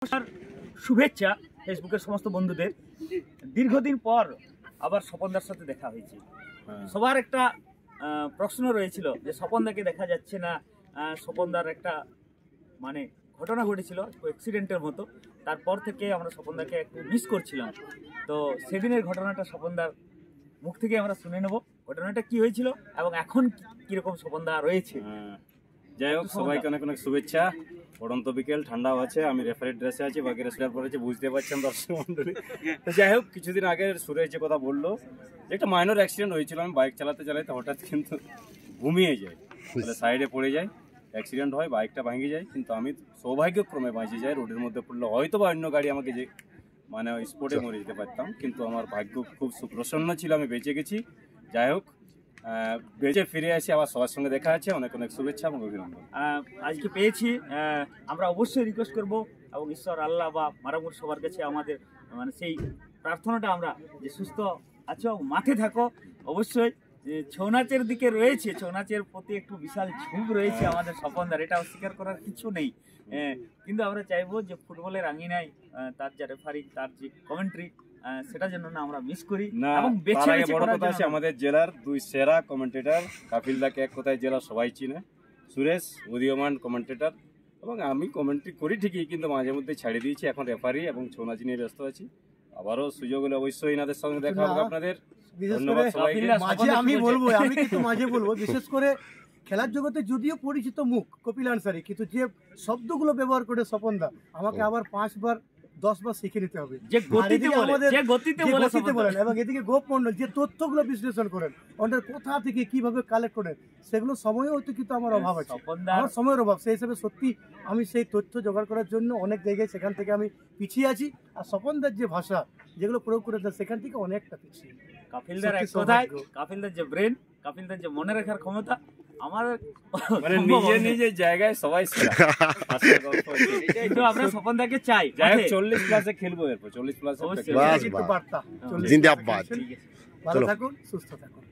নমস্কার, শুভেচ্ছা ফেসবুকের সমস্ত বন্ধুদের। দীর্ঘদিন পর আবার স্বপনদার সাথে দেখা হয়েছে। সবার একটা প্রশ্ন রয়েছিল যে স্বপনদাকে দেখা যাচ্ছে না। স্বপনদার একটা মানে ঘটনা ঘটেছিল অ্যাক্সিডেন্টের মতো, তারপর থেকে আমরা স্বপনদাকে একটু মিস করছিলাম। তো সেদিনের ঘটনাটা স্বপনদার মুখ থেকে আমরা শুনে নেব, ঘটনাটা কি হয়েছিল এবং এখন কিরকম স্বপনদা রয়েছে। যাই হোক, সবাইকে অনেক অনেক শুভেচ্ছা। পড়ন্ত বিকেল, ঠান্ডাও আছে, আমি রেফারি ড্রেসে আছি, বাকি রেসলার পরেছে, বুঝতে পারছেন দর্শক মন্ডলী। তো যাই হোক, কিছুদিন আগে সুরেশ যে কথা বললো যে একটা মাইনর অ্যাক্সিডেন্ট হয়েছিল, আমি বাইক চালাতে চালাতে হঠাৎ কিন্তু ঘুমিয়ে যাই, তাহলে সাইডে পড়ে যায়, অ্যাক্সিডেন্ট হয়, বাইকটা ভাঙে যায়, কিন্তু আমি সৌভাগ্যক্রমে বাঁচে যাই। রোডের মধ্যে পড়লে হয়তো বা অন্য গাড়ি আমাকে যে মানে স্পটে মরে যেতে পারতাম, কিন্তু আমার ভাগ্য খুব সুপ্রসন্ন ছিল, আমি বেঁচে গেছি। যাই হোক, বেঁচে ফিরে আসি, আবার সবার সঙ্গে দেখা আছে। অনেক অনেক শুভেচ্ছা এবং অভিনন্দন। আজকে পেয়েছি, আমরা অবশ্যই রিকোয়েস্ট করব এবং ঈশ্বর আল্লাহ বা মারামুর সবার কাছে আমাদের মানে সেই প্রার্থনাটা আমরা যে সুস্থ আছো, মাঠে থাকো। অবশ্যই ছৌ নাচের দিকে রয়েছে, ছৌ নাচের প্রতি একটু বিশাল ঝুঁক রয়েছে আমাদের স্বপনদার, এটা অস্বীকার করার কিছু নেই। কিন্তু আমরা চাইবো যে ফুটবলের আঙিনায় তার যে রেফারি, তার যে কমেন্ট্রি, সেটা যেন না আমরা মিস করি। এবং বড় কথা আছে, আমাদের জেলার দুই সেরা কমেন্টেটর, কাপিলদাকে এক কথায় জেলার সবাই চিনে, সুরেশ উদীয়মান কমেন্টেটর, এবং আমি কমেন্ট্রি করি ঠিকই, কিন্তু মাঝে মধ্যে ছাড়িয়ে দিয়েছি। এখন রেফারি এবং ছৌ নাচ নিয়ে ব্যস্ত আছি। আবারও সুযোগ হলে অবশ্যই এনাদের সঙ্গে দেখা হবে আপনাদের। ধন্যবাদ সবাইকে। আমি কিন্তু মাঝে বলবো, বিশেষ করে খেলার জগতে যদিও পরিচিত মুখ কপিল আনসারি, কিন্তু যে শব্দগুলো ব্যবহার করে স্বপনদা, আমাকে আবার 5 বার 10 বার শিখে নিতে হবে যে গতিতে বলেন। এবং এদিকে গোপ মন্ডল যে তথ্যগুলো বিশ্লেষণ করেন, ওদের কোথা থেকে কিভাবে কালেক্ট করেন, সেগুলো সময় হয়তো কিন্তু আমার অভাব আছে, আমার সময়ের অভাব। সেই হিসাবে সত্যি আমি সেই তথ্য জোগাড় করার জন্য অনেক জায়গায় সেখান থেকে আমি পিছিয়ে আছি। আর স্বপনদার যে ভাষা যেগুলো প্রয়োগ করে দেয়, সেখান থেকে অনেকটা পিছিয়ে। কাপিলদার এক কথায়, কাপিলদার যে ব্রেন, কাপিলদার যে মনে রাখার ক্ষমতা, আমার মানে নিজে জায়গায় সবাই কিন্তু আমরা স্বপনদাকে চাই। 40 প্লাসে খেলবো, এরপর 40 প্লাসে জিন্দাবাদ। ভালো থাকুন, সুস্থ থাকুন।